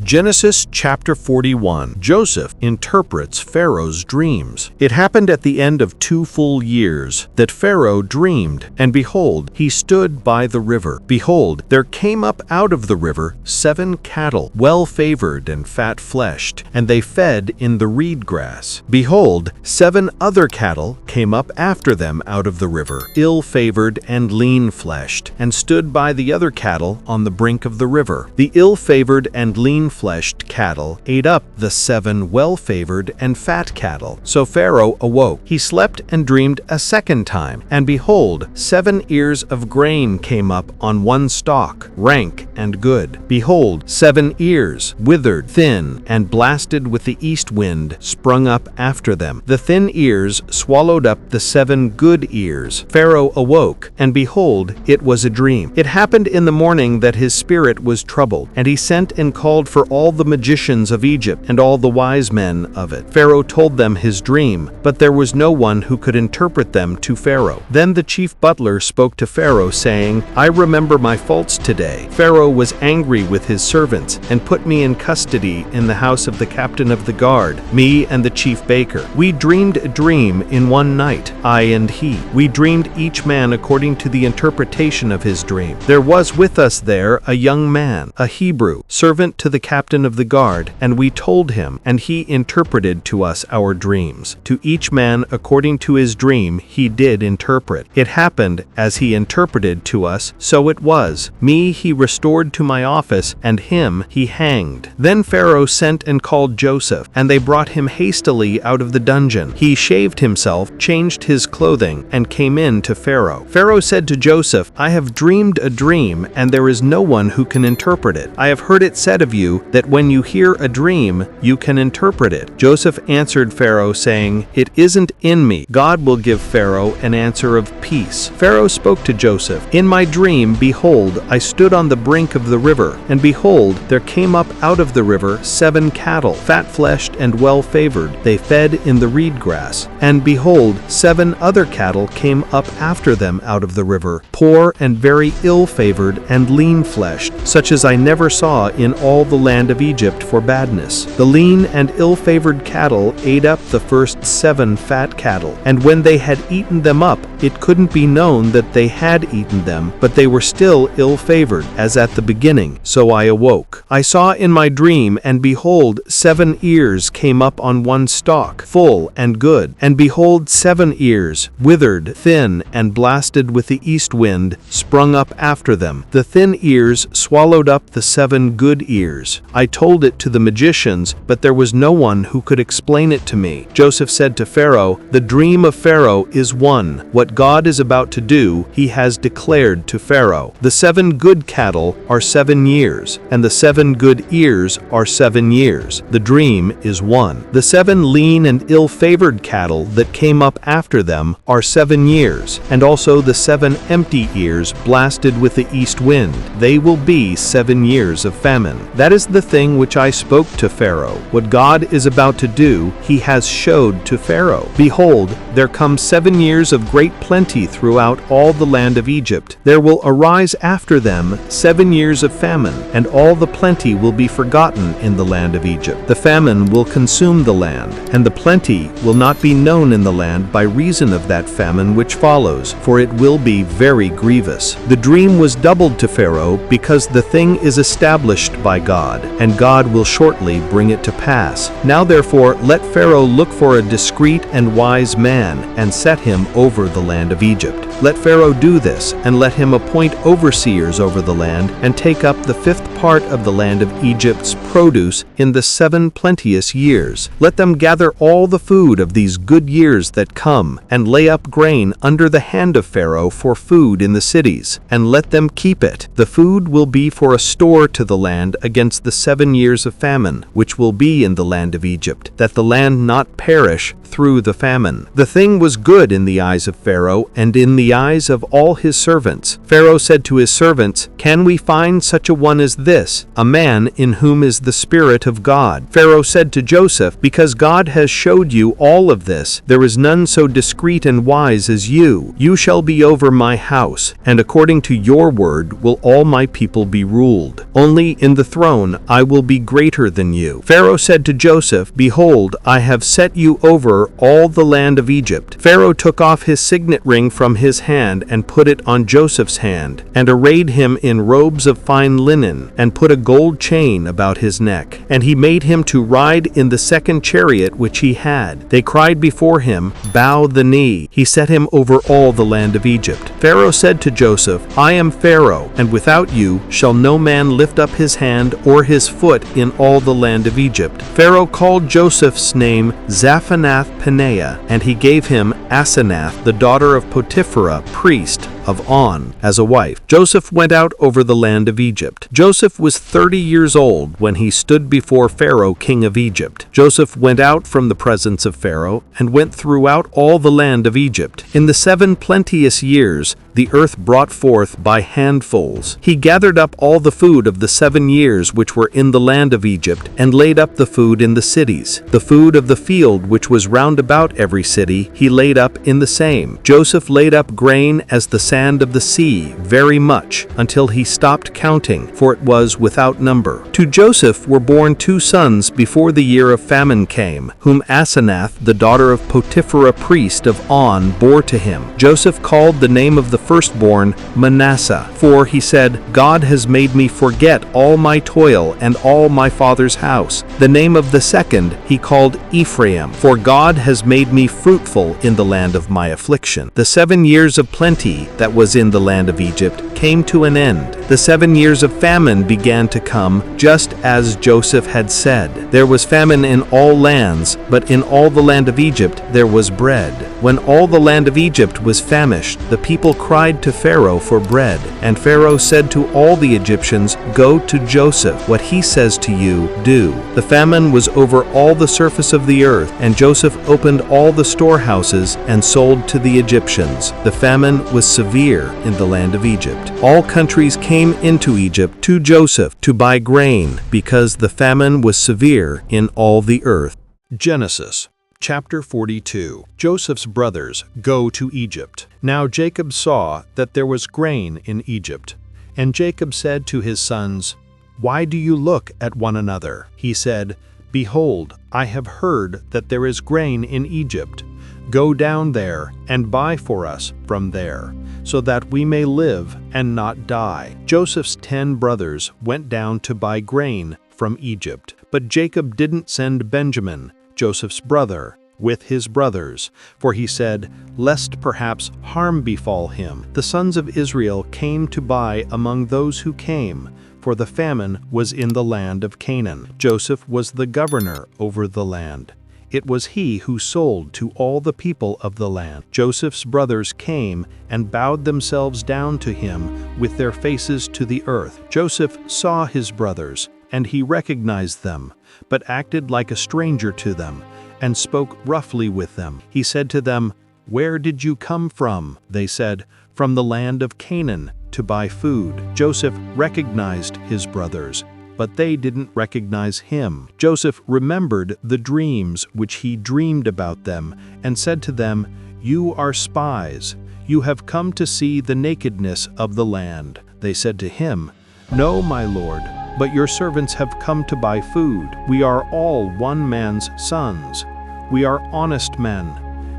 Genesis chapter 41. Joseph interprets Pharaoh's dreams. It happened at the end of 2 full years that Pharaoh dreamed, and behold, he stood by the river. Behold, there came up out of the river 7 cattle, well-favored and fat-fleshed, and they fed in the reed grass. Behold, 7 other cattle came up after them out of the river, ill-favored and lean-fleshed, and stood by the other cattle on the brink of the river. The ill-favored and lean-fleshed cattle ate up the 7 well-favored and fat cattle. So Pharaoh awoke. He slept and dreamed a second time, and behold, 7 ears of grain came up on one stalk, rank and good. Behold, 7 ears, withered, thin, and blasted with the east wind, sprung up after them. The thin ears swallowed up the 7 good ears. Pharaoh awoke, and behold, it was a dream. It happened in the morning that his spirit was troubled, and he sent and called for all the magicians of Egypt and all the wise men of it. Pharaoh told them his dream, but there was no one who could interpret them to Pharaoh. Then the chief butler spoke to Pharaoh, saying, I remember my faults today. Pharaoh was angry with his servants and put me in custody in the house of the captain of the guard, me and the chief baker. We dreamed a dream in one night, I and he. We dreamed each man according to the interpretation of his dream. There was with us there a young man, a Hebrew, servant to the captain of the guard, and we told him, and he interpreted to us our dreams. To each man according to his dream he did interpret. It happened as he interpreted to us, so it was. Me he restored to my office, and him he hanged. Then Pharaoh sent and called Joseph, and they brought him hastily out of the dungeon. He shaved himself, changed his clothing, and came in to Pharaoh. Pharaoh said to Joseph, I have dreamed a dream, and there is no one who can interpret it. I have heard it said of you that when you hear a dream, you can interpret it. Joseph answered Pharaoh, saying, It isn't in me. God will give Pharaoh an answer of peace. Pharaoh spoke to Joseph, In my dream, behold, I stood on the brink of the river, and behold, there came up out of the river 7 cattle, fat-fleshed and well-favored. They fed in the reed grass. And behold, 7 other cattle came up after them out of the river, poor and very ill-favored and lean-fleshed, such as I never saw in all the land of Egypt for badness. The lean and ill-favored cattle ate up the first 7 fat cattle, and when they had eaten them up, it couldn't be known that they had eaten them, but they were still ill-favored, as at the beginning. So I awoke. I saw in my dream, and behold, 7 ears came up on one stalk, full and good. And behold, 7 ears, withered, thin, and blasted with the east wind, sprung up after them. The thin ears swallowed up the 7 good ears. I told it to the magicians, but there was no one who could explain it to me. Joseph said to Pharaoh, The dream of Pharaoh is one. What God is about to do, he has declared to Pharaoh. The 7 good cattle are 7 years, and the 7 good ears are 7 years. The dream is one. The 7 lean and ill-favored cattle that came up after them are 7 years, and also the 7 empty ears blasted with the east wind. They will be 7 years of famine. That is the thing which I spoke to Pharaoh. What God is about to do, he has showed to Pharaoh. Behold, there come 7 years of great plenty throughout all the land of Egypt. There will arise after them 7 years of famine, and all the plenty will be forgotten in the land of Egypt. The famine will consume the land, and the plenty will not be known in the land by reason of that famine which follows, for it will be very grievous. The dream was doubled to Pharaoh because the thing is established by God, and God will shortly bring it to pass. Now therefore let Pharaoh look for a discreet and wise man, and set him over the land of Egypt. Let Pharaoh do this, and let him appoint overseers over the land, and take up the 5th part of the land of Egypt's produce in the 7 plenteous years. Let them gather all the food of these good years that come, and lay up grain under the hand of Pharaoh for food in the cities, and let them keep it. The food will be for a store to the land against the 7 years of famine, which will be in the land of Egypt, that the land not perish through the famine. The thing was good in the eyes of Pharaoh and in the the eyes of all his servants. Pharaoh said to his servants, "Can we find such a one as this, a man in whom is the Spirit of God?" Pharaoh said to Joseph, "Because God has showed you all of this, there is none so discreet and wise as you. You shall be over my house, and according to your word will all my people be ruled. Only in the throne I will be greater than you." Pharaoh said to Joseph, "Behold, I have set you over all the land of Egypt." Pharaoh took off his signet ring from his hand and put it on Joseph's hand, and arrayed him in robes of fine linen, and put a gold chain about his neck. And he made him to ride in the second chariot which he had. They cried before him, "Bow the knee." He set him over all the land of Egypt. Pharaoh said to Joseph, "I am Pharaoh, and without you shall no man lift up his hand or his foot in all the land of Egypt." Pharaoh called Joseph's name Zaphanath-Paneah, and he gave him Asenath, the daughter of Potiphera, priest of On, as a wife. Joseph went out over the land of Egypt. Joseph was 30 years old when he stood before Pharaoh, king of Egypt. Joseph went out from the presence of Pharaoh and went throughout all the land of Egypt. In the 7 plenteous years, the earth brought forth by handfuls. He gathered up all the food of the 7 years which were in the land of Egypt, and laid up the food in the cities. The food of the field which was round about every city, he laid up in the same. Joseph laid up grain as the sand of the sea, very much, until he stopped counting, for it was without number. To Joseph were born 2 sons before the year of famine came, whom Asenath, the daughter of Potiphera, priest of On, bore to him. Joseph called the name of the firstborn Manasseh, for he said, "God has made me forget all my toil and all my father's house." The name of the second he called Ephraim, for God has made me fruitful in the land of my affliction. The 7 years of plenty that was in the land of Egypt came to an end. The 7 years of famine began to come, just as Joseph had said. There was famine in all lands, but in all the land of Egypt there was bread. When all the land of Egypt was famished, the people cried to Pharaoh for bread. And Pharaoh said to all the Egyptians, "Go to Joseph. What he says to you, do." The famine was over all the surface of the earth, and Joseph opened all the storehouses and sold to the Egyptians. The famine was severe in the land of Egypt. All countries came into Egypt to Joseph to buy grain, because the famine was severe in all the earth. Genesis Chapter 42. Joseph's brothers go to Egypt. Now Jacob saw that there was grain in Egypt. And Jacob said to his sons, "Why do you look at one another?" He said, "Behold, I have heard that there is grain in Egypt. Go down there and buy for us from there, so that we may live and not die." Joseph's 10 brothers went down to buy grain from Egypt. But Jacob didn't send Benjamin, Joseph's brother, with his brothers, for he said, "Lest perhaps harm befall him." The sons of Israel came to buy among those who came, for the famine was in the land of Canaan. Joseph was the governor over the land. It was he who sold to all the people of the land. Joseph's brothers came and bowed themselves down to him with their faces to the earth. Joseph saw his brothers, and he recognized them, but acted like a stranger to them, and spoke roughly with them. He said to them, "Where did you come from?" They said, "From the land of Canaan, to buy food." Joseph recognized his brothers, but they didn't recognize him. Joseph remembered the dreams which he dreamed about them, and said to them, "You are spies. You have come to see the nakedness of the land." They said to him, "No, my lord, but your servants have come to buy food. We are all one man's sons. We are honest men.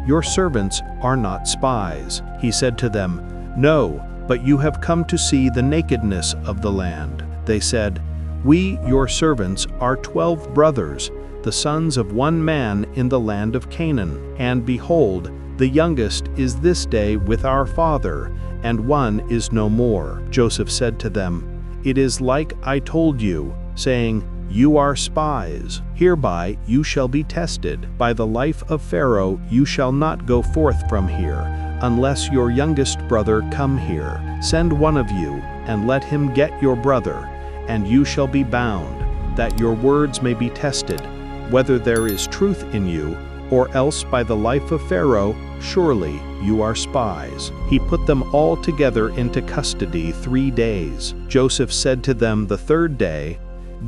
Your servants are not spies." He said to them, "No, but you have come to see the nakedness of the land." They said, "We, your servants, are 12 brothers, the sons of one man in the land of Canaan. And behold, the youngest is this day with our father, and one is no more." Joseph said to them, "It is like I told you, saying, 'You are spies.' Hereby you shall be tested. By the life of Pharaoh you shall not go forth from here, unless your youngest brother come here. Send one of you, and let him get your brother, and you shall be bound, that your words may be tested, whether there is truth in you, or else by the life of Pharaoh, surely you are spies." He put them all together into custody 3 days. Joseph said to them the third day,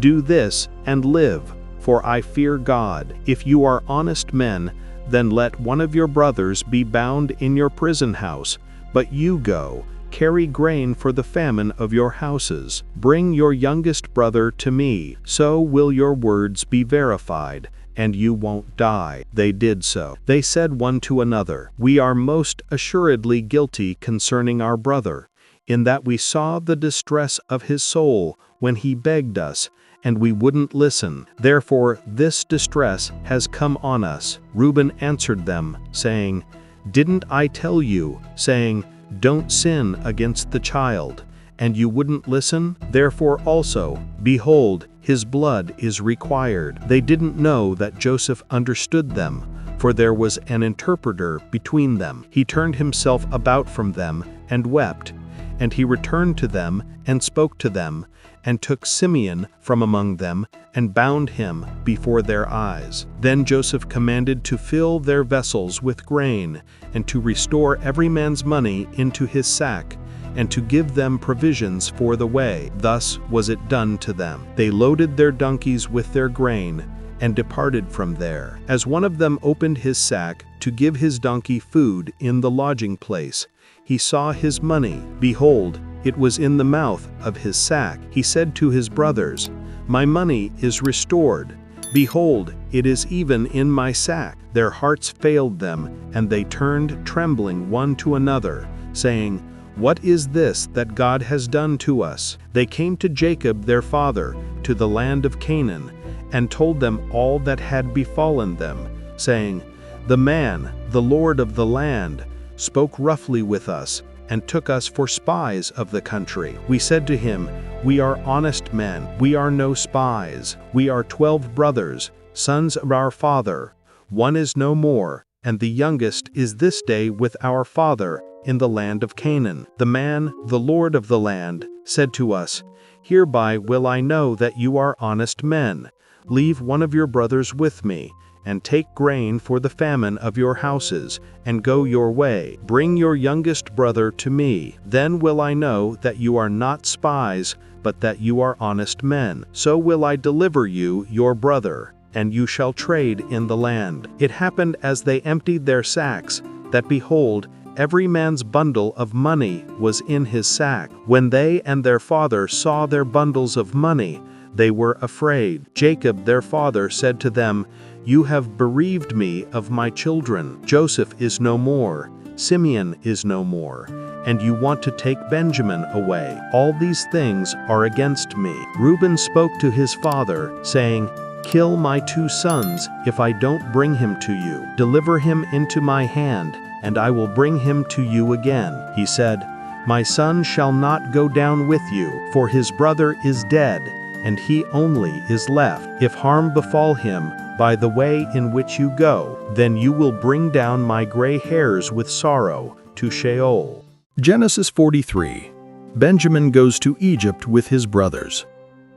"Do this and live, for I fear God. If you are honest men, then let one of your brothers be bound in your prison house, but you go, carry grain for the famine of your houses. Bring your youngest brother to me, so will your words be verified, and you won't die." They did so. They said one to another, "We are most assuredly guilty concerning our brother, in that we saw the distress of his soul when he begged us, and we wouldn't listen. Therefore this distress has come on us." Reuben answered them, saying, "Didn't I tell you, saying, 'Don't sin against the child,' and you wouldn't listen? Therefore also, behold, his blood is required." They didn't know that Joseph understood them, for there was an interpreter between them. He turned himself about from them and wept. And he returned to them and spoke to them, and took Simeon from among them, and bound him before their eyes. Then Joseph commanded to fill their vessels with grain, and to restore every man's money into his sack, and to give them provisions for the way. Thus was it done to them. They loaded their donkeys with their grain, and departed from there. As one of them opened his sack to give his donkey food in the lodging place, he saw his money. Behold, it was in the mouth of his sack. He said to his brothers, "My money is restored. Behold, it is even in my sack." Their hearts failed them, and they turned trembling one to another, saying, "What is this that God has done to us?" They came to Jacob their father, to the land of Canaan, and told them all that had befallen them, saying, "The man, the lord of the land, spoke roughly with us, and took us for spies of the country. We said to him, 'We are honest men, we are no spies. We are 12 brothers, sons of our father. One is no more, and the youngest is this day with our father in the land of Canaan.' The man, the lord of the land, said to us, 'Hereby will I know that you are honest men. Leave one of your brothers with me, and take grain for the famine of your houses, and go your way. Bring your youngest brother to me. Then will I know that you are not spies, but that you are honest men. So will I deliver you your brother, and you shall trade in the land.' It happened as they emptied their sacks, that behold, every man's bundle of money was in his sack. When they and their father saw their bundles of money, they were afraid. Jacob their father said to them, 'You have bereaved me of my children. Joseph is no more, Simeon is no more, and you want to take Benjamin away. All these things are against me.' Reuben spoke to his father, saying, 'Kill my 2 sons if I don't bring him to you. Deliver him into my hand, and I will bring him to you again.' He said, 'My son shall not go down with you, for his brother is dead, and he only is left. If harm befall him by the way in which you go, then you will bring down my gray hairs with sorrow to Sheol." Genesis 43. Benjamin goes to Egypt with his brothers.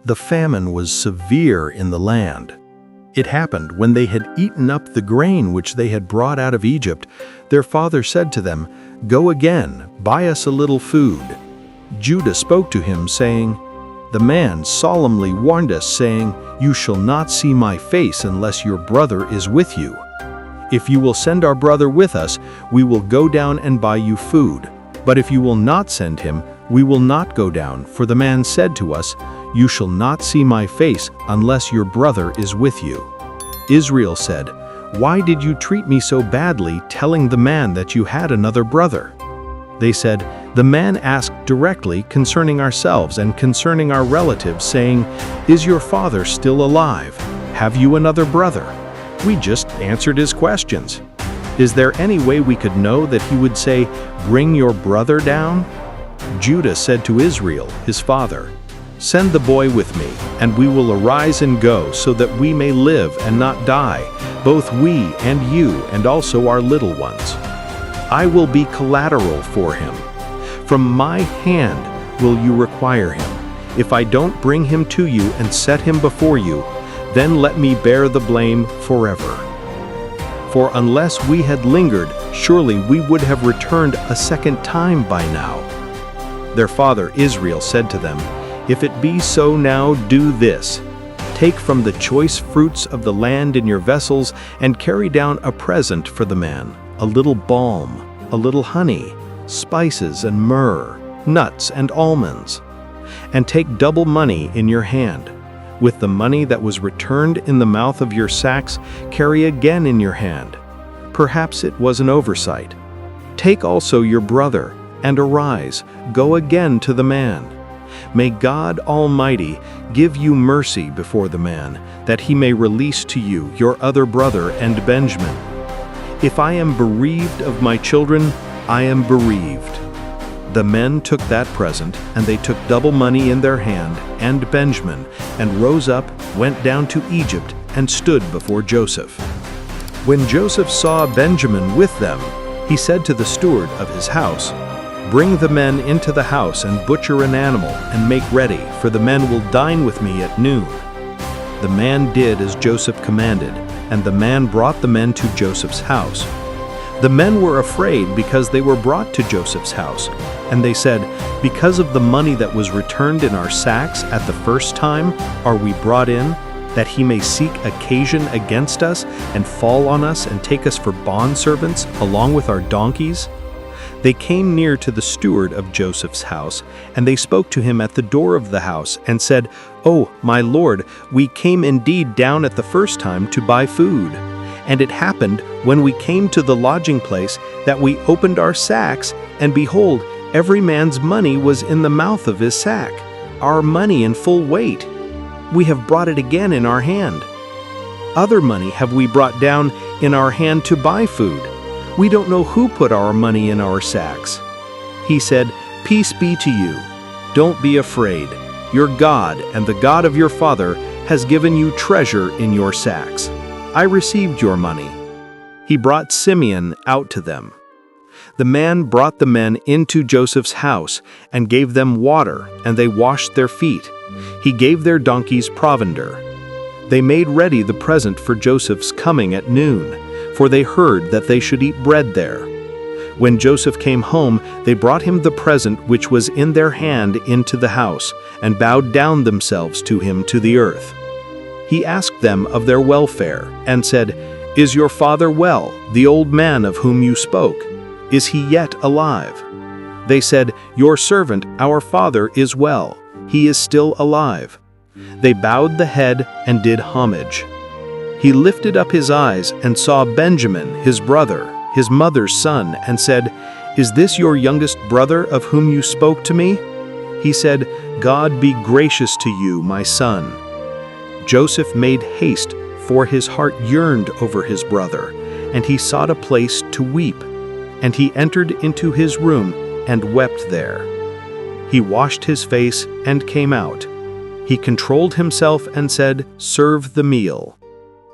The famine was severe in the land. It happened when they had eaten up the grain which they had brought out of Egypt, their father said to them, "Go again, buy us a little food." Judah spoke to him, saying, "The man solemnly warned us, saying, 'You shall not see my face unless your brother is with you. If you will send our brother with us, we will go down and buy you food. But if you will not send him, we will not go down, for the man said to us, "You shall not see my face unless your brother is with you."' Israel said, 'Why did you treat me so badly, telling the man that you had another brother?' They said, 'The man asked directly concerning ourselves and concerning our relatives, saying, "Is your father still alive? Have you another brother?" We just answered his questions. Is there any way we could know that he would say, 'Bring your brother down'?" Judah said to Israel, his father, "Send the boy with me, and we will arise and go, so that we may live and not die, both we and you, and also our little ones. I will be collateral for him. From my hand will you require him. If I don't bring him to you and set him before you, then let me bear the blame forever. for unless we had lingered, surely we would have returned a second time by now." Their father Israel said to them, "If it be so now, do this. Take from the choice fruits of the land in your vessels and carry down a present for the man, a little balm, a little honey, spices and myrrh, nuts and almonds. And take double money in your hand. With the money that was returned in the mouth of your sacks, carry again in your hand. Perhaps it was an oversight. Take also your brother, and arise, go again to the man. May God Almighty give you mercy before the man, that he may release to you your other brother and Benjamin. If I am bereaved of my children, I am bereaved." The men took that present, and they took double money in their hand, and Benjamin, and rose up, went down to Egypt, and stood before Joseph. When Joseph saw Benjamin with them, he said to the steward of his house, "Bring the men into the house and butcher an animal and make ready, for the men will dine with me at noon." The man did as Joseph commanded, and the man brought the men to Joseph's house. The men were afraid because they were brought to Joseph's house, and they said, "Because of the money that was returned in our sacks at the first time, are we brought in, that he may seek occasion against us and fall on us and take us for bondservants along with our donkeys?" They came near to the steward of Joseph's house, and they spoke to him at the door of the house and said, "Oh, my lord, we came indeed down at the first time to buy food. And it happened, when we came to the lodging place, that we opened our sacks, and behold, every man's money was in the mouth of his sack, our money in full weight. We have brought it again in our hand. Other money have we brought down in our hand to buy food. We don't know who put our money in our sacks." He said, "Peace be to you. Don't be afraid. Your God and the God of your father has given you treasure in your sacks. I received your money." He brought Simeon out to them. The man brought the men into Joseph's house and gave them water, and they washed their feet. He gave their donkeys provender. They made ready the present for Joseph's coming at noon, for they heard that they should eat bread there. When Joseph came home, they brought him the present which was in their hand into the house, and bowed down themselves to him to the earth. He asked them of their welfare, and said, "Is your father well, the old man of whom you spoke? Is he yet alive?" They said, "Your servant, our father, is well. He is still alive." They bowed the head and did homage. He lifted up his eyes and saw Benjamin, his brother, his mother's son, and said, "Is this your youngest brother of whom you spoke to me?" He said, "God be gracious to you, my son." Joseph made haste, for his heart yearned over his brother, and he sought a place to weep. And he entered into his room and wept there. He washed his face and came out. He controlled himself and said, "Serve the meal."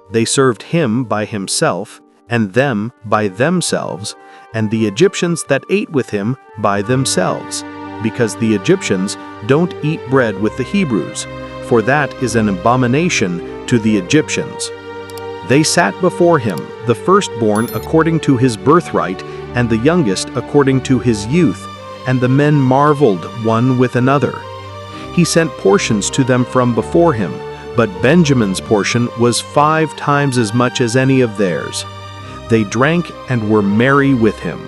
They served him by himself, and them by themselves, and the Egyptians that ate with him by themselves, because the Egyptians don't eat bread with the Hebrews, for that is an abomination to the Egyptians. They sat before him, the firstborn according to his birthright, and the youngest according to his youth, and the men marveled one with another. He sent portions to them from before him, but Benjamin's portion was 5 times as much as any of theirs. They drank and were merry with him.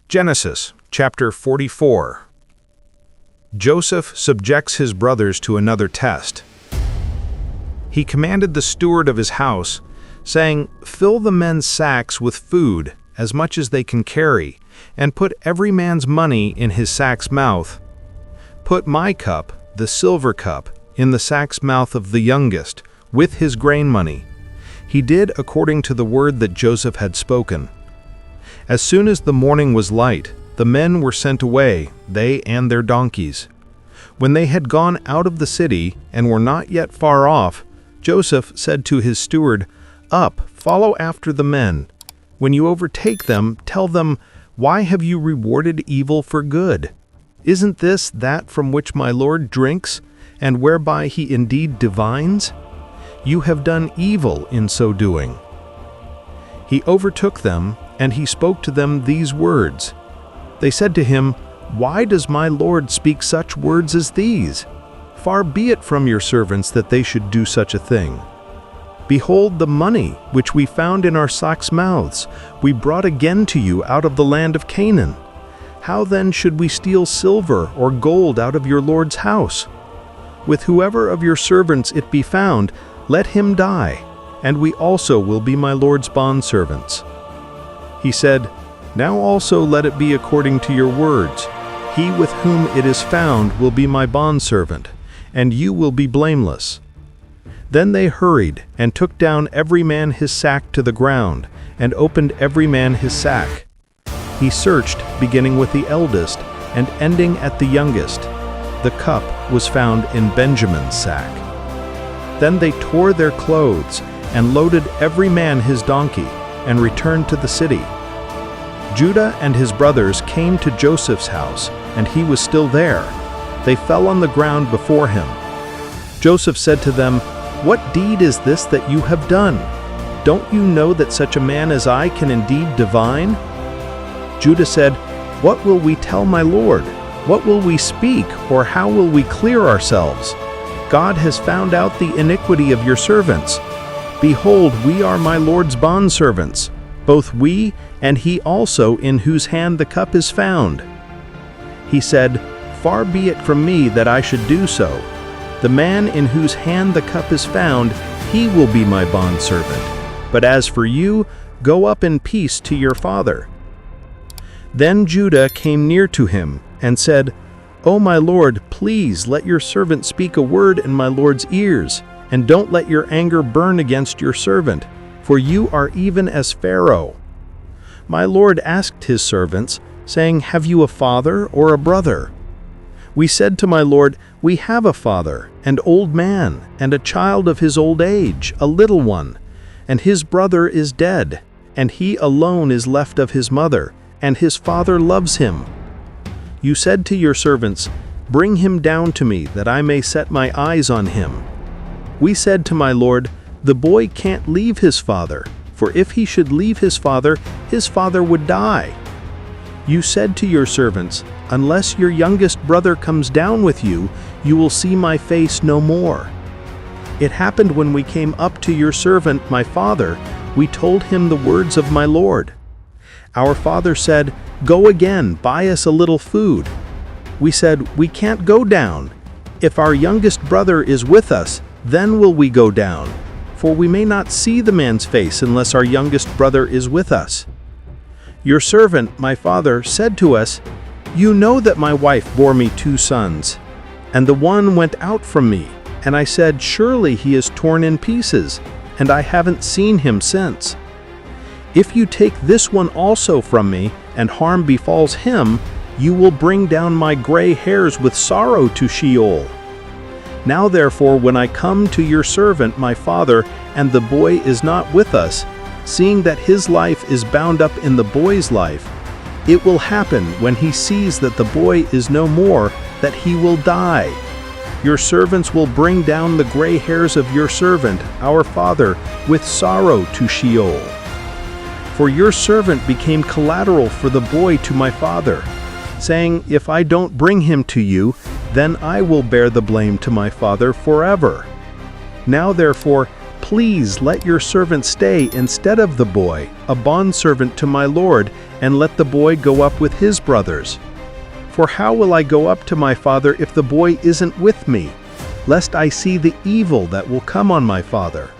Genesis chapter 44. Joseph subjects his brothers to another test. He commanded the steward of his house, saying, "Fill the men's sacks with food, as much as they can carry, and put every man's money in his sack's mouth. Put my cup, the silver cup, in the sack's mouth of the youngest, with his grain money." He did according to the word that Joseph had spoken. As soon as the morning was light, the men were sent away, they and their donkeys. When they had gone out of the city and were not yet far off, Joseph said to his steward, "Up, follow after the men. When you overtake them, tell them, 'Why have you rewarded evil for good? Isn't this that from which my Lord drinks, and whereby he indeed divines? You have done evil in so doing.' He overtook them, and he spoke to them these words. They said to him, "Why does my Lord speak such words as these? Far be it from your servants that they should do such a thing. Behold, the money which we found in our sacks' mouths, we brought again to you out of the land of Canaan. How then should we steal silver or gold out of your Lord's house? With whoever of your servants it be found, let him die, and we also will be my Lord's bondservants." He said, "Now also let it be according to your words. He with whom it is found will be my bondservant, and you will be blameless." Then they hurried, and took down every man his sack to the ground, and opened every man his sack. He searched, beginning with the eldest, and ending at the youngest. The cup was found in Benjamin's sack. Then they tore their clothes, and loaded every man his donkey, and returned to the city. Judah and his brothers came to Joseph's house, and he was still there. They fell on the ground before him. Joseph said to them, "What deed is this that you have done? Don't you know that such a man as I can indeed divine?" Judah said, "What will we tell my Lord? What will we speak, or how will we clear ourselves? God has found out the iniquity of your servants. Behold, we are my Lord's bondservants, both we and he also in whose hand the cup is found." He said, "Far be it from me that I should do so. The man in whose hand the cup is found, he will be my bondservant. But as for you, go up in peace to your father." Then Judah came near to him, and said, "O my lord, please let your servant speak a word in my lord's ears, and don't let your anger burn against your servant, for you are even as Pharaoh." My lord asked his servants, saying, "Have you a father or a brother?" We said to my lord, "We have a father, an old man, and a child of his old age, a little one, and his brother is dead, and he alone is left of his mother, and his father loves him." You said to your servants, "Bring him down to me, that I may set my eyes on him." We said to my lord, "The boy can't leave his father, for if he should leave his father would die." You said to your servants, "Unless your youngest brother comes down with you, you will see my face no more." It happened when we came up to your servant, my father, we told him the words of my lord. Our father said, "Go again, buy us a little food." We said, "We can't go down. If our youngest brother is with us, then will we go down, for we may not see the man's face unless our youngest brother is with us." Your servant, my father, said to us, "You know that my wife bore me 2 sons, and the one went out from me, and I said, 'Surely he is torn in pieces,' and I haven't seen him since. If you take this one also from me, and harm befalls him, you will bring down my gray hairs with sorrow to Sheol. Now therefore, when I come to your servant, my father, and the boy is not with us, seeing that his life is bound up in the boy's life, it will happen when he sees that the boy is no more, that he will die. Your servants will bring down the gray hairs of your servant, our father, with sorrow to Sheol. For your servant became collateral for the boy to my father, saying, 'If I don't bring him to you, then I will bear the blame to my father forever.' Now therefore, please let your servant stay instead of the boy, a bondservant to my lord, and let the boy go up with his brothers. For how will I go up to my father if the boy isn't with me, lest I see the evil that will come on my father?"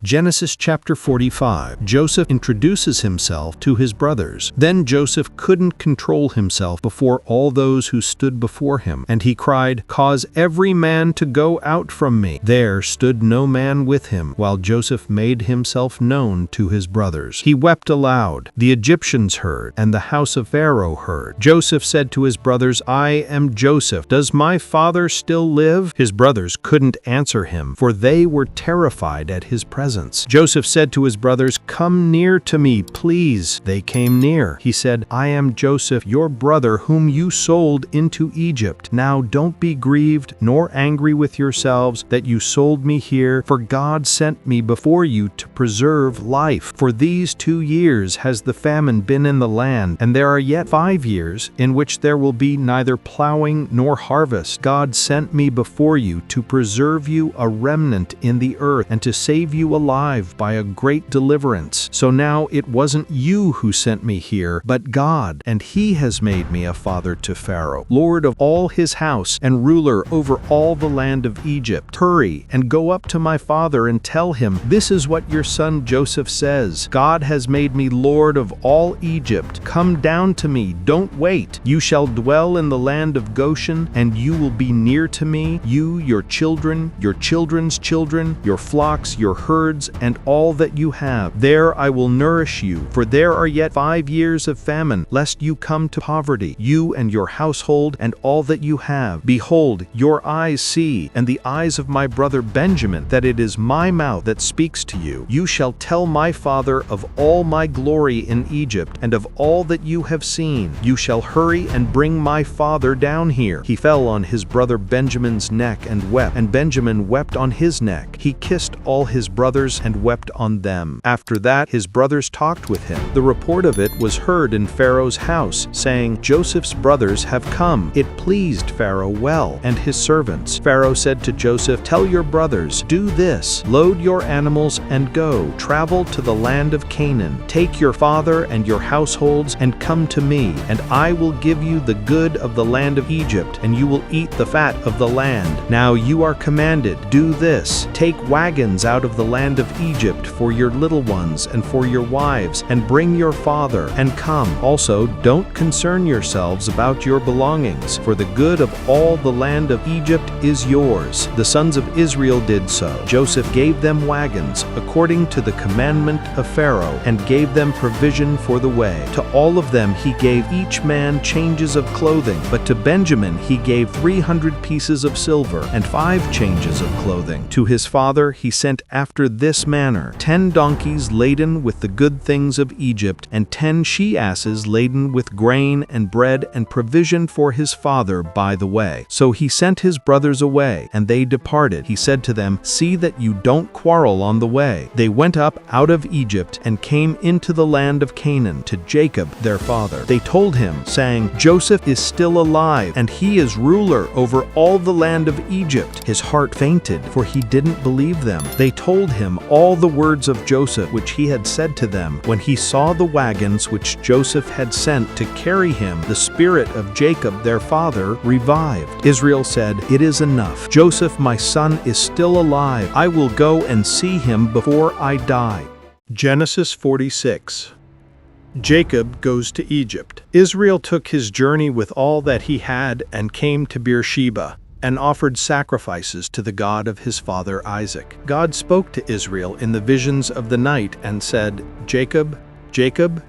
Genesis chapter 45. Joseph introduces himself to his brothers. Then Joseph couldn't control himself before all those who stood before him, and he cried, "Cause every man to go out from me." There stood no man with him, while Joseph made himself known to his brothers. He wept aloud. The Egyptians heard, and the house of Pharaoh heard. Joseph said to his brothers, "I am Joseph. Does my father still live?" His brothers couldn't answer him, for they were terrified at his presence. presence. Joseph said to his brothers, "Come near to me, please." They came near. He said, "I am Joseph, your brother, whom you sold into Egypt. Now don't be grieved nor angry with yourselves that you sold me here, for God sent me before you to preserve life. For these 2 years has the famine been in the land, and there are yet 5 years in which there will be neither plowing nor harvest. God sent me before you to preserve you a remnant in the earth and to save you alive by a great deliverance. So now it wasn't you who sent me here, but God, and He has made me a father to Pharaoh, Lord of all his house and ruler over all the land of Egypt. Hurry and go up to my father and tell him, 'This is what your son Joseph says. God has made me Lord of all Egypt. Come down to me, don't wait. You shall dwell in the land of Goshen, and you will be near to me, you, your children, your children's children, your flocks, your herds, and all that you have. There I will nourish you, for there are yet 5 years of famine, lest you come to poverty, you and your household and all that you have. Behold, your eyes see, and the eyes of my brother Benjamin, that it is my mouth that speaks to you. You shall tell my father of all my glory in Egypt, and of all that you have seen. You shall hurry and bring my father down here." He fell on his brother Benjamin's neck and wept, and Benjamin wept on his neck. He kissed all his brothers and wept on them. After that his brothers talked with him. The report of it was heard in Pharaoh's house, saying, "Joseph's brothers have come." It pleased Pharaoh well, and his servants. Pharaoh said to Joseph, "Tell your brothers, do this, load your animals and go, travel to the land of Canaan. Take your father and your households and come to me, and I will give you the good of the land of Egypt, and you will eat the fat of the land. Now you are commanded, do this, take wagons out of the land of Egypt for your little ones and for your wives, and bring your father, and come. Also, don't concern yourselves about your belongings, for the good of all the land of Egypt is yours." The sons of Israel did so. Joseph gave them wagons, according to the commandment of Pharaoh, and gave them provision for the way. To all of them he gave each man changes of clothing, but to Benjamin he gave 300 pieces of silver and 5 changes of clothing. To his father he sent after this manner: 10 donkeys laden with the good things of Egypt, and 10 she-asses laden with grain and bread and provision for his father by the way. So he sent his brothers away, and they departed. He said to them, "See that you don't quarrel on the way." They went up out of Egypt and came into the land of Canaan to Jacob their father. They told him, saying, "Joseph is still alive, and he is ruler over all the land of Egypt." His heart fainted, for he didn't believe them. They told him all the words of Joseph which he had said to them. When he saw the wagons which Joseph had sent to carry him, the spirit of Jacob their father revived. Israel said, "It is enough. Joseph my son is still alive. I will go and see him before I die." Genesis 46. Jacob goes to Egypt. Israel took his journey with all that he had and came to Beersheba, and offered sacrifices to the God of his father Isaac. God spoke to Israel in the visions of the night and said, "Jacob, Jacob?"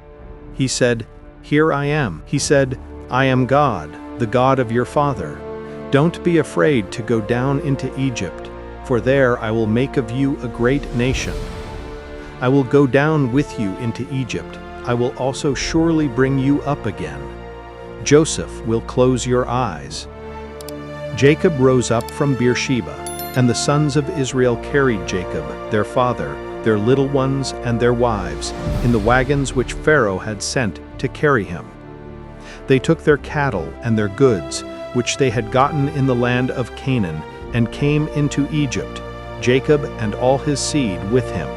He said, "Here I am." He said, "I am God, the God of your father. Don't be afraid to go down into Egypt, for there I will make of you a great nation. I will go down with you into Egypt. I will also surely bring you up again. Joseph will close your eyes." Jacob rose up from Beersheba, and the sons of Israel carried Jacob, their father, their little ones, and their wives, in the wagons which Pharaoh had sent to carry him. They took their cattle and their goods, which they had gotten in the land of Canaan, and came into Egypt, Jacob and all his seed with him,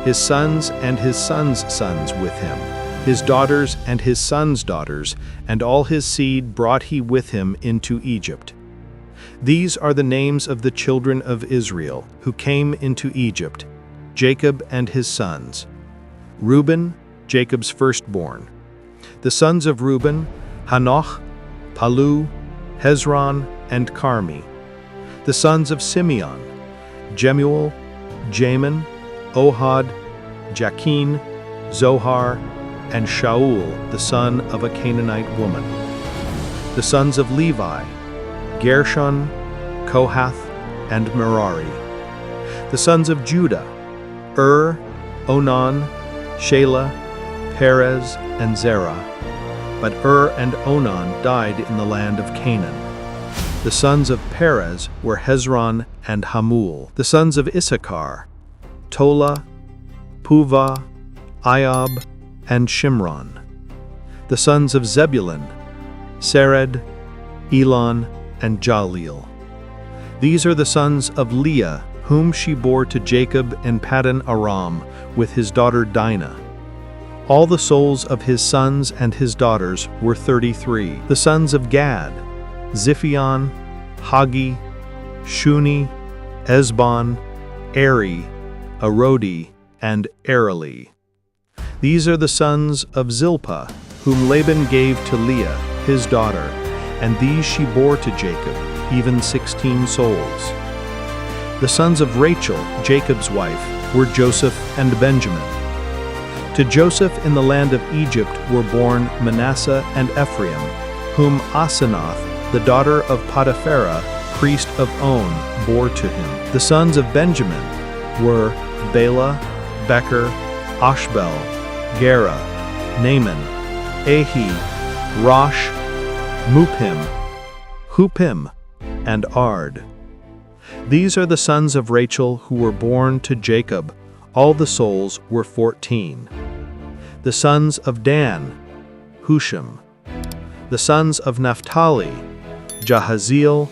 his sons and his sons' sons with him, his daughters and his sons' daughters, and all his seed brought he with him into Egypt. These are the names of the children of Israel who came into Egypt, Jacob and his sons. Reuben, Jacob's firstborn. The sons of Reuben, Hanoch, Palu, Hezron, and Carmi. The sons of Simeon, Jemuel, Jamin, Ohad, Jachin, Zohar, and Shaul, the son of a Canaanite woman. The sons of Levi, Gershon, Kohath, and Merari. The sons of Judah, Onan, Shelah, Perez, and Zerah. But and Onan died in the land of Canaan. The sons of Perez were Hezron and Hamul. The sons of Issachar, Tola, Puvah, Iob, and Shimron. The sons of Zebulun, Sered, Elon, and Jaleel. These are the sons of Leah, whom she bore to Jacob in Paddan Aram with his daughter Dinah. All the souls of his sons and his daughters were 33. The sons of Gad, Ziphion, Hagi, Shuni, Esbon, Eri, Arodi, and Areli. These are the sons of Zilpah, whom Laban gave to Leah, his daughter, and these she bore to Jacob, even 16 souls. The sons of Rachel, Jacob's wife, were Joseph and Benjamin. To Joseph in the land of Egypt were born Manasseh and Ephraim, whom Asenath, the daughter of Potiphera, priest of On, bore to him. The sons of Benjamin were Bela, Becher, Ashbel, Gera, Naaman, Ahi, Rosh, Muphim, Hupim, and Ard. These are the sons of Rachel who were born to Jacob. All the souls were 14. The sons of Dan, Hushim. The sons of Naphtali, Jahaziel,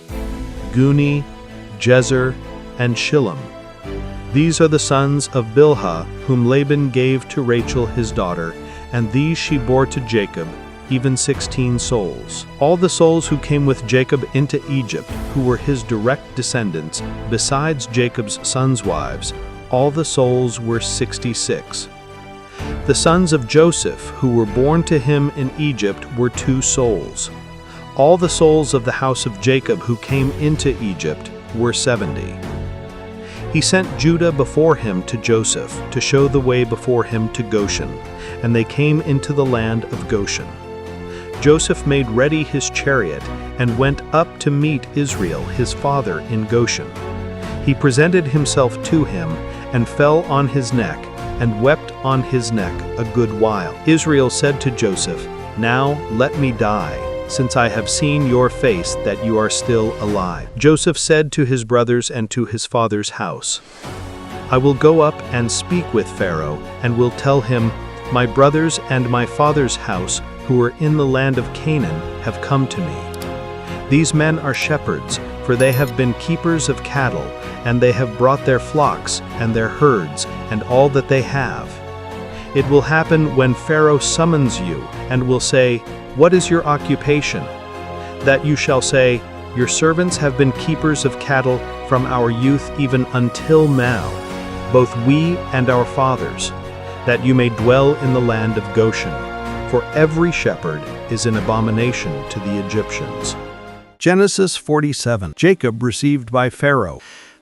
Guni, Jezer, and Shillem. These are the sons of Bilhah, whom Laban gave to Rachel his daughter, and these she bore to Jacob, even 16 souls. All the souls who came with Jacob into Egypt, who were his direct descendants, besides Jacob's sons' wives, all the souls were 66. The sons of Joseph, who were born to him in Egypt, were 2 souls. All the souls of the house of Jacob who came into Egypt were 70. He sent Judah before him to Joseph, to show the way before him to Goshen, and they came into the land of Goshen. Joseph made ready his chariot and went up to meet Israel, his father, in Goshen. He presented himself to him and fell on his neck and wept on his neck a good while. Israel said to Joseph, "Now let me die, since I have seen your face that you are still alive." Joseph said to his brothers and to his father's house, "I will go up and speak with Pharaoh and will tell him, 'My brothers and my father's house who are in the land of Canaan have come to me. These men are shepherds, for they have been keepers of cattle, and they have brought their flocks and their herds and all that they have. It will happen when Pharaoh summons you and will say, 'What is your occupation?' that you shall say, 'Your servants have been keepers of cattle from our youth even until now, both we and our fathers, that you may dwell in the land of Goshen. For every shepherd is an abomination to the Egyptians." Genesis 47. Jacob received by Pharaoh.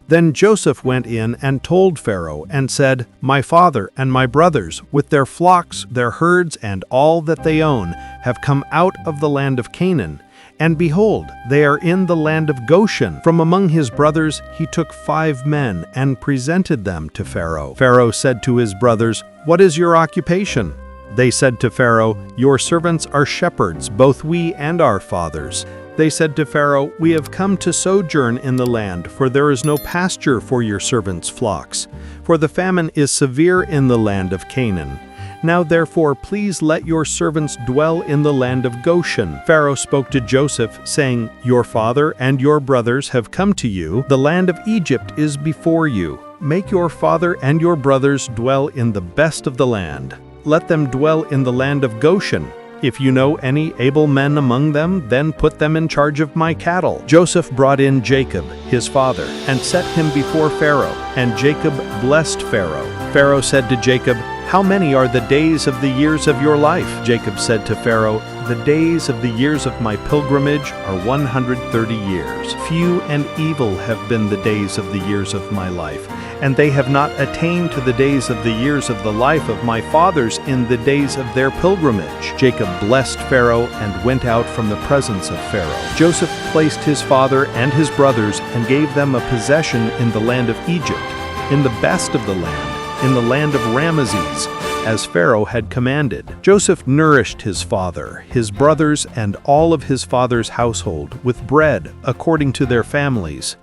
Then Joseph went in and told Pharaoh and said, "My father and my brothers, with their flocks, their herds, and all that they own, have come out of the land of Canaan. And behold, they are in the land of Goshen." From among his brothers he took 5 men and presented them to Pharaoh. Pharaoh said to his brothers, "What is your occupation?" They said to Pharaoh, "Your servants are shepherds, both we and our fathers." They said to Pharaoh, "We have come to sojourn in the land, for there is no pasture for your servants' flocks, for the famine is severe in the land of Canaan. Now therefore please let your servants dwell in the land of Goshen." Pharaoh spoke to Joseph, saying, "Your father and your brothers have come to you. The land of Egypt is before you. Make your father and your brothers dwell in the best of the land. Let them dwell in the land of Goshen. If you know any able men among them, then put them in charge of my cattle." Joseph brought in Jacob, his father, and set him before Pharaoh, and Jacob blessed Pharaoh. Pharaoh said to Jacob, "How many are the days of the years of your life?" Jacob said to Pharaoh, "The days of the years of my pilgrimage are 130 years. Few and evil have been the days of the years of my life, and they have not attained to the days of the years of the life of my fathers in the days of their pilgrimage." Jacob blessed Pharaoh and went out from the presence of Pharaoh. Joseph placed his father and his brothers and gave them a possession in the land of Egypt, in the best of the land, in the land of Ramesses, as Pharaoh had commanded. Joseph nourished his father, his brothers, and all of his father's household with bread according to their families.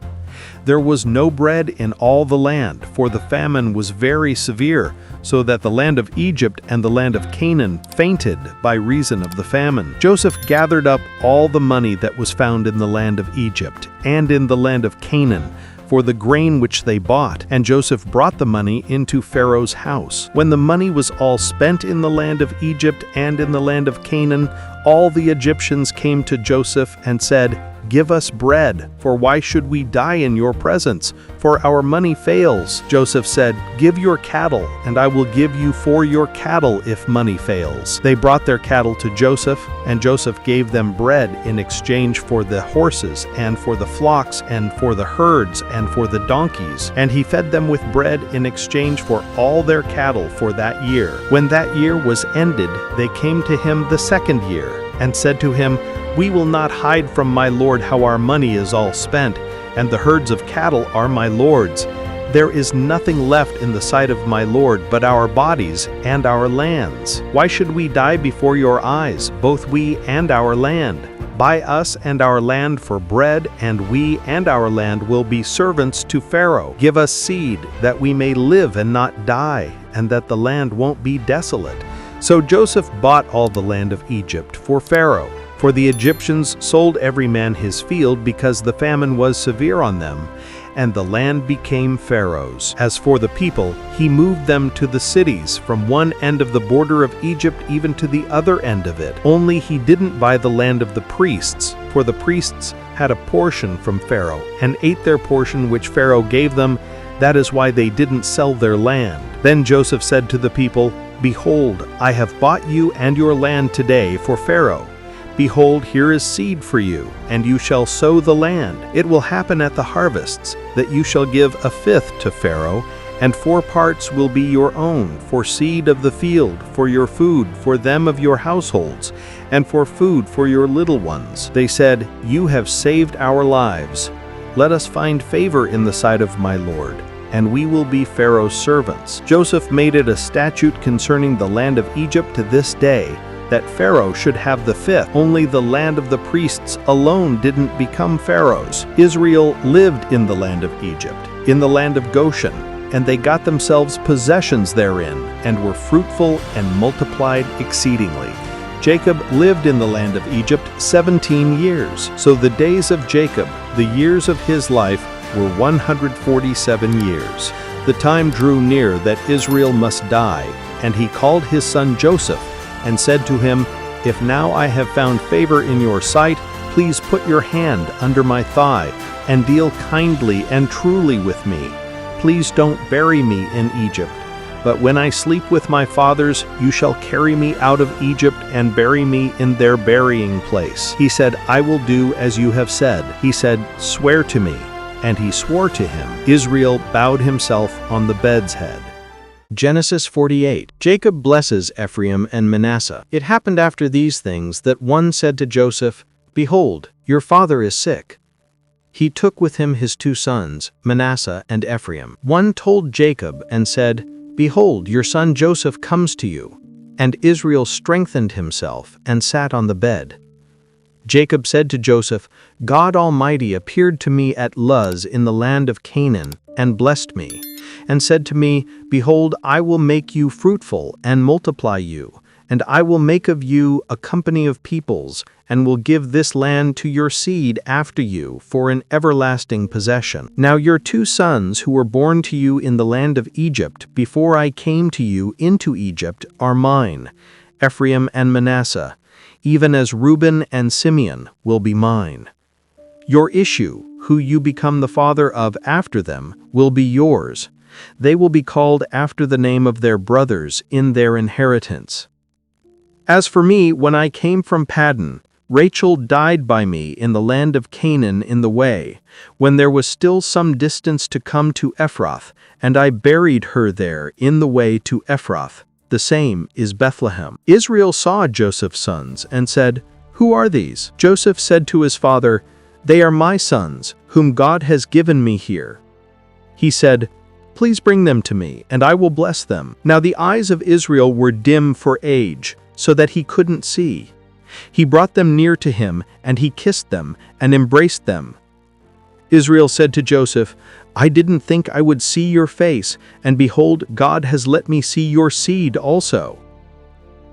There was no bread in all the land, for the famine was very severe, so that the land of Egypt and the land of Canaan fainted by reason of the famine. Joseph gathered up all the money that was found in the land of Egypt and in the land of Canaan, for the grain which they bought, and Joseph brought the money into Pharaoh's house. When the money was all spent in the land of Egypt and in the land of Canaan, all the Egyptians came to Joseph and said, "Give us bread, for why should we die in your presence? For our money fails." Joseph said, "Give your cattle, and I will give you for your cattle if money fails." They brought their cattle to Joseph, and Joseph gave them bread in exchange for the horses, and for the flocks, and for the herds, and for the donkeys. And he fed them with bread in exchange for all their cattle for that year. When that year was ended, they came to him the second year, and said to him, "We will not hide from my lord how our money is all spent, and the herds of cattle are my lord's. There is nothing left in the sight of my lord but our bodies and our lands. Why should we die before your eyes, both we and our land? Buy us and our land for bread, and we and our land will be servants to Pharaoh. Give us seed, that we may live and not die, and that the land won't be desolate." So Joseph bought all the land of Egypt for Pharaoh. For the Egyptians sold every man his field because the famine was severe on them, and the land became Pharaoh's. As for the people, he moved them to the cities, from one end of the border of Egypt even to the other end of it. Only he didn't buy the land of the priests, for the priests had a portion from Pharaoh, and ate their portion which Pharaoh gave them. That is why they didn't sell their land. Then Joseph said to the people, "Behold, I have bought you and your land today for Pharaoh. Behold, here is seed for you, and you shall sow the land. It will happen at the harvests, that you shall give a fifth to Pharaoh, and 4 parts will be your own, for seed of the field, for your food, for them of your households, and for food for your little ones." They said, "You have saved our lives. Let us find favor in the sight of my lord, and we will be Pharaoh's servants." Joseph made it a statute concerning the land of Egypt to this day, that Pharaoh should have the fifth. Only the land of the priests alone didn't become Pharaoh's. Israel lived in the land of Egypt, in the land of Goshen, and they got themselves possessions therein, and were fruitful and multiplied exceedingly. Jacob lived in the land of Egypt 17 years. So the days of Jacob, the years of his life, were 147 years. The time drew near that Israel must die, and he called his son Joseph, and said to him, "If now I have found favor in your sight, please put your hand under my thigh, and deal kindly and truly with me. Please don't bury me in Egypt. But when I sleep with my fathers, you shall carry me out of Egypt and bury me in their burying place." He said, "I will do as you have said." He said, "Swear to me." And he swore to him. Israel bowed himself on the bed's head. Genesis 48. Jacob blesses Ephraim and Manasseh. It happened after these things that one said to Joseph, "Behold, your father is sick." He took with him his 2 sons, Manasseh and Ephraim. One told Jacob and said, "Behold, your son Joseph comes to you." And Israel strengthened himself and sat on the bed. Jacob said to Joseph, "God Almighty appeared to me at Luz in the land of Canaan, and blessed me, and said to me, Behold, I will make you fruitful and multiply you, and I will make of you a company of peoples, and will give this land to your seed after you for an everlasting possession. Now your 2 sons who were born to you in the land of Egypt before I came to you into Egypt are mine, Ephraim and Manasseh, even as Reuben and Simeon will be mine. Your issue, who you become the father of after them, will be yours. They will be called after the name of their brothers in their inheritance. As for me, when I came from Paddan, Rachel died by me in the land of Canaan in the way, when there was still some distance to come to Ephrath, and I buried her there in the way to Ephrath. The same is Bethlehem. Israel saw Joseph's sons and said, Who are these? Joseph said to his father, They are my sons, whom God has given me here. He said, Please bring them to me, and I will bless them." Now the eyes of Israel were dim for age, so that he couldn't see. He brought them near to him, and he kissed them and embraced them. Israel said to Joseph, "I didn't think I would see your face, and behold, God has let me see your seed also."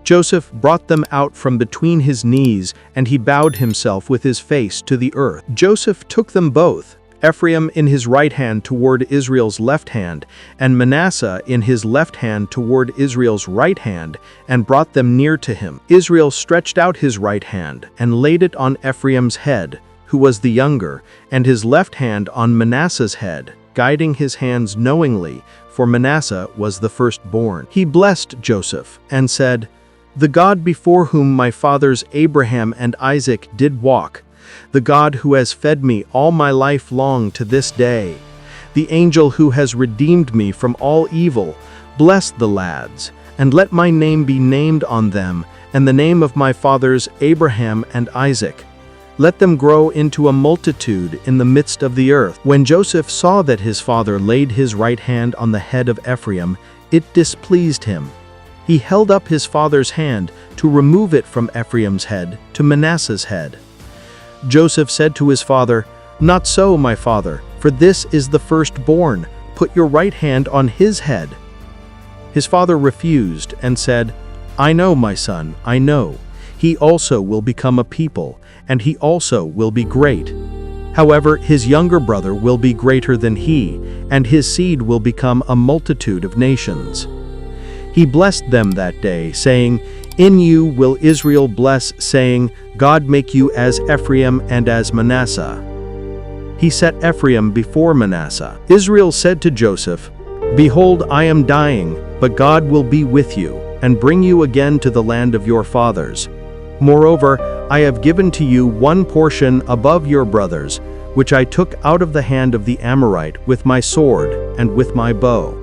Joseph brought them out from between his knees, and he bowed himself with his face to the earth. Joseph took them both, Ephraim in his right hand toward Israel's left hand, and Manasseh in his left hand toward Israel's right hand, and brought them near to him. Israel stretched out his right hand, and laid it on Ephraim's head, who was the younger, and his left hand on Manasseh's head, guiding his hands knowingly, for Manasseh was the firstborn. He blessed Joseph, and said, "The God before whom my fathers Abraham and Isaac did walk, the God who has fed me all my life long to this day, the angel who has redeemed me from all evil, bless the lads, and let my name be named on them, and the name of my fathers Abraham and Isaac. Let them grow into a multitude in the midst of the earth." When Joseph saw that his father laid his right hand on the head of Ephraim, it displeased him. He held up his father's hand to remove it from Ephraim's head to Manasseh's head. Joseph said to his father, "Not so, my father, for this is the firstborn. Put your right hand on his head." His father refused and said, "I know, my son, I know. He also will become a people, and he also will be great. However, his younger brother will be greater than he, and his seed will become a multitude of nations." He blessed them that day, saying, "In you will Israel bless, saying, God make you as Ephraim and as Manasseh." He set Ephraim before Manasseh. Israel said to Joseph, "Behold, I am dying, but God will be with you, and bring you again to the land of your fathers. Moreover, I have given to you one portion above your brothers, which I took out of the hand of the Amorite with my sword and with my bow."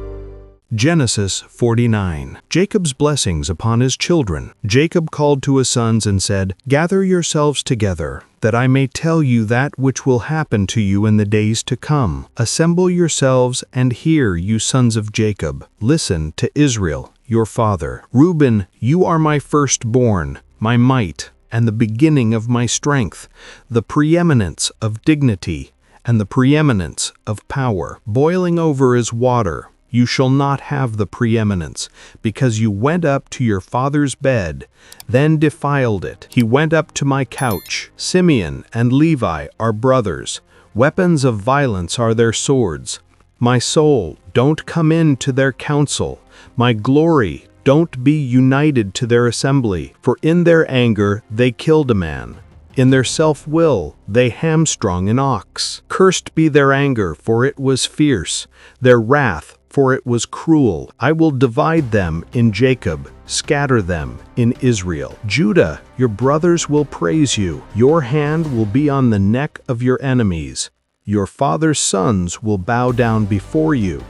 Genesis 49. Jacob's blessings upon his children. Jacob called to his sons and said, "Gather yourselves together, that I may tell you that which will happen to you in the days to come. Assemble yourselves and hear, you sons of Jacob. Listen to Israel, your father. Reuben, you are my firstborn, my might, and the beginning of my strength, the preeminence of dignity, and the preeminence of power. Boiling over as water, you shall not have the preeminence, because you went up to your father's bed, then defiled it. He went up to my couch. Simeon and Levi are brothers. Weapons of violence are their swords. My soul, don't come in to their counsel. My glory, don't be united to their assembly. For in their anger they killed a man. In their self-will they hamstrung an ox. Cursed be their anger, for it was fierce. Their wrath, for it was cruel. I will divide them in Jacob, scatter them in Israel. Judah, your brothers will praise you. Your hand will be on the neck of your enemies. Your father's sons will bow down before you.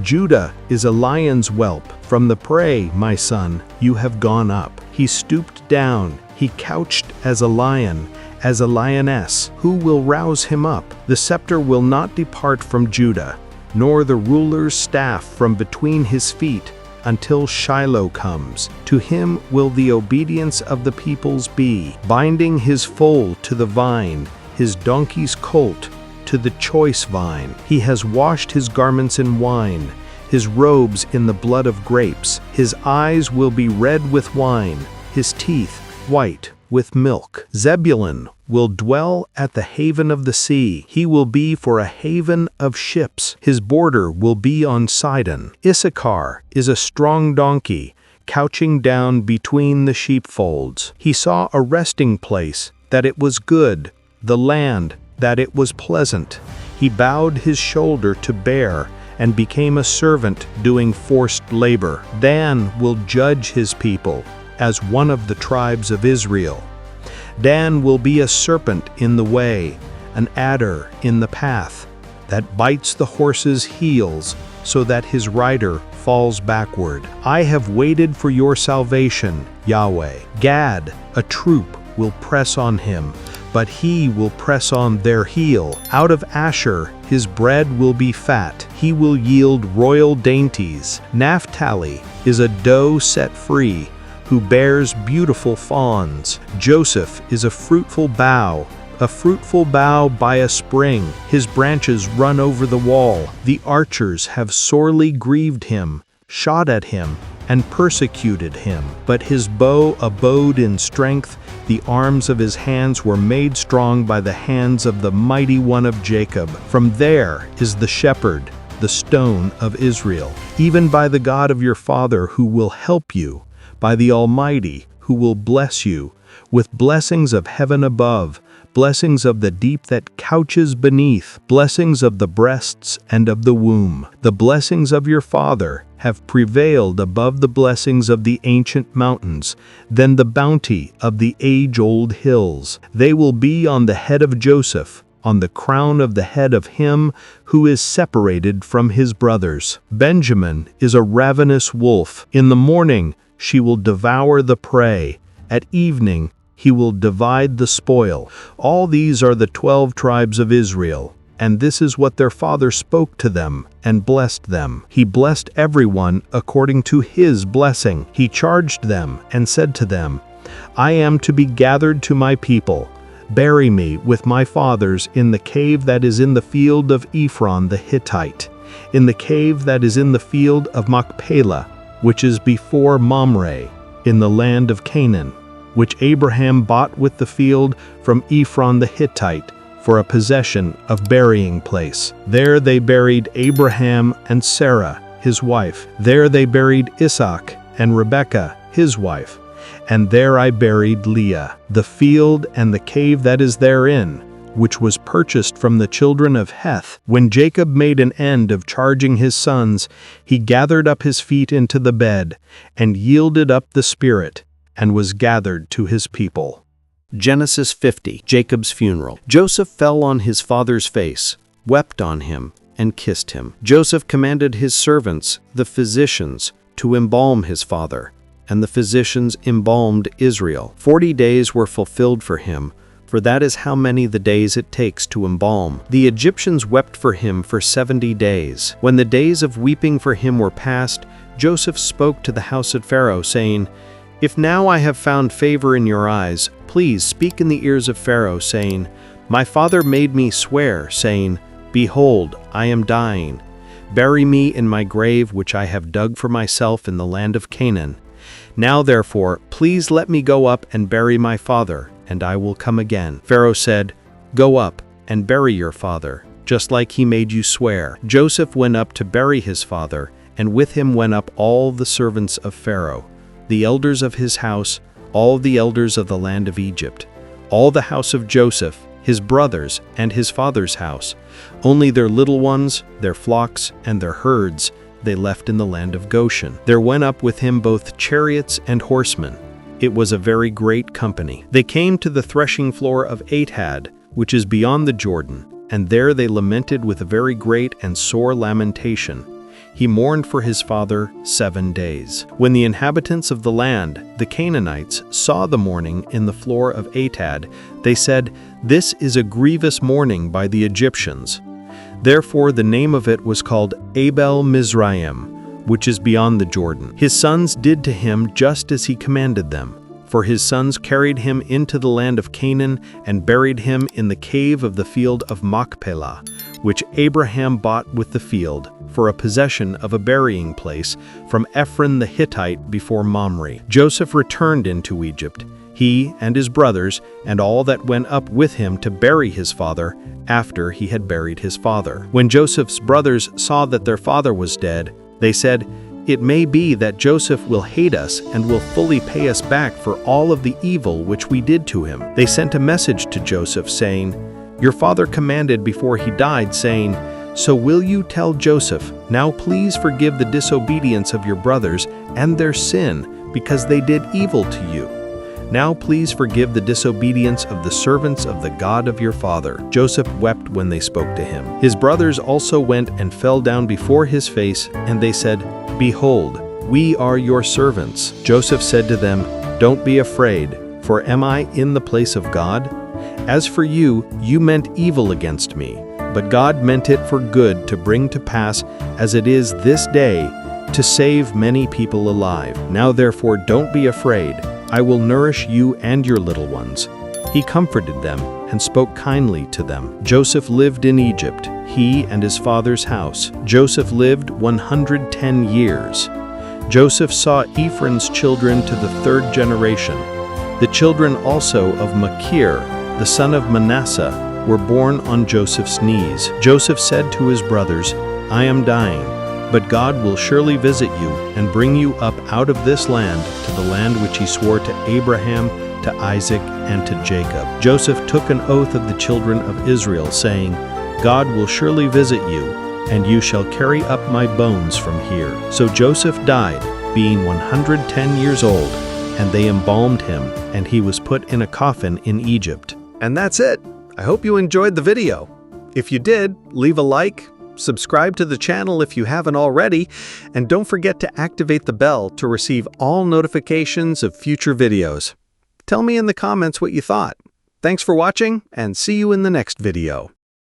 Judah is a lion's whelp. From the prey, my son, you have gone up. He stooped down. He couched as a lion, as a lioness. Who will rouse him up? The scepter will not depart from Judah, nor the ruler's staff from between his feet, until Shiloh comes. To him will the obedience of the peoples be, binding his foal to the vine, his donkey's colt to the choice vine. He has washed his garments in wine, his robes in the blood of grapes. His eyes will be red with wine, his teeth white with milk. Zebulun will dwell at the haven of the sea. He will be for a haven of ships. His border will be on Sidon. Issachar is a strong donkey, couching down between the sheepfolds. He saw a resting place, that it was good, the land, that it was pleasant. He bowed his shoulder to bear, and became a servant doing forced labor. Dan will judge his people, as one of the tribes of Israel. Dan will be a serpent in the way, an adder in the path, that bites the horse's heels, so that his rider falls backward. I have waited for your salvation, Yahweh. Gad, a troop, will press on him. but he will press on their heel. Out of Asher his bread will be fat. He will yield royal dainties. Naphtali is a doe set free, who bears beautiful fawns. Joseph is a fruitful bough by a spring. His branches run over the wall. The archers have sorely grieved him, shot at him, and persecuted him. But his bow abode in strength. The arms of his hands were made strong by the hands of the mighty one of Jacob. From there is the shepherd, the stone of Israel, even by the God of your father who will help you, by the Almighty who will bless you, with blessings of heaven above, blessings of the deep that couches beneath, blessings of the breasts and of the womb. The blessings of your father have prevailed above the blessings of the ancient mountains, than the bounty of the age-old hills. They will be on the head of Joseph, on the crown of the head of him who is separated from his brothers. Benjamin is a ravenous wolf. In the morning she will devour the prey. At evening he will divide the spoil. All these are the 12 tribes of Israel, and this is what their father spoke to them and blessed them. He blessed everyone according to his blessing. He charged them and said to them, I am to be gathered to my people. Bury me with my fathers in the cave that is in the field of Ephraim the Hittite, in the cave that is in the field of Machpelah, which is before Mamre, in the land of Canaan, which Abraham bought with the field from Ephraim the Hittite for a possession of burying place. There they buried Abraham and Sarah, his wife. There they buried Isaac and Rebekah, his wife. And there I buried Leah. The field and the cave that is therein, which was purchased from the children of Heth. When Jacob made an end of charging his sons, he gathered up his feet into the bed, and yielded up the spirit, and was gathered to his people. Genesis 50, Jacob's funeral. Joseph fell on his father's face, wept on him, and kissed him. Joseph commanded his servants, the physicians, to embalm his father, and the physicians embalmed Israel. 40 days were fulfilled for him, for that is how many the days it takes to embalm. The Egyptians wept for him for 70 days. When the days of weeping for him were past, Joseph spoke to the house of Pharaoh, saying, If now I have found favor in your eyes, please speak in the ears of Pharaoh, saying, My father made me swear, saying, Behold, I am dying. Bury me in my grave which I have dug for myself in the land of Canaan. Now therefore, please let me go up and bury my father, and I will come again. Pharaoh said, Go up and bury your father, just like he made you swear. Joseph went up to bury his father, and with him went up all the servants of Pharaoh, the elders of his house, all the elders of the land of Egypt, all the house of Joseph, his brothers, and his father's house. Only their little ones, their flocks, and their herds they left in the land of Goshen. There went up with him both chariots and horsemen. It was a very great company. They came to the threshing floor of Atad, which is beyond the Jordan, and there they lamented with a very great and sore lamentation. He mourned for his father 7 days. When the inhabitants of the land, the Canaanites, saw the mourning in the floor of Atad, they said, This is a grievous mourning by the Egyptians. Therefore the name of it was called Abel Mizraim, which is beyond the Jordan. His sons did to him just as he commanded them. For his sons carried him into the land of Canaan and buried him in the cave of the field of Machpelah, which Abraham bought with the field, for a possession of a burying place from Ephraim the Hittite before Mamre. Joseph returned into Egypt, he and his brothers, and all that went up with him to bury his father, after he had buried his father. When Joseph's brothers saw that their father was dead, they said, It may be that Joseph will hate us and will fully pay us back for all of the evil which we did to him. They sent a message to Joseph, saying, Your father commanded before he died, saying, So will you tell Joseph, Now please forgive the disobedience of your brothers and their sin, because they did evil to you. Now please forgive the disobedience of the servants of the God of your father. Joseph wept when they spoke to him. His brothers also went and fell down before his face, and they said, Behold, we are your servants. Joseph said to them, Don't be afraid, for am I in the place of God? As for you, you meant evil against me, but God meant it for good to bring to pass, as it is this day, to save many people alive. Now therefore don't be afraid. I will nourish you and your little ones." He comforted them and spoke kindly to them. Joseph lived in Egypt, he and his father's house. Joseph lived 110 years. Joseph saw Ephraim's children to the third generation. The children also of Machir, the son of Manasseh, were born on Joseph's knees. Joseph said to his brothers, "I am dying, but God will surely visit you and bring you up out of this land to the land which he swore to Abraham, to Isaac, and to Jacob." Joseph took an oath of the children of Israel, saying, "God will surely visit you, and you shall carry up my bones from here." So Joseph died, being 110 years old, and they embalmed him, and he was put in a coffin in Egypt. And that's it. I hope you enjoyed the video. If you did, leave a like, subscribe to the channel if you haven't already, and don't forget to activate the bell to receive all notifications of future videos. Tell me in the comments what you thought. Thanks for watching, and see you in the next video.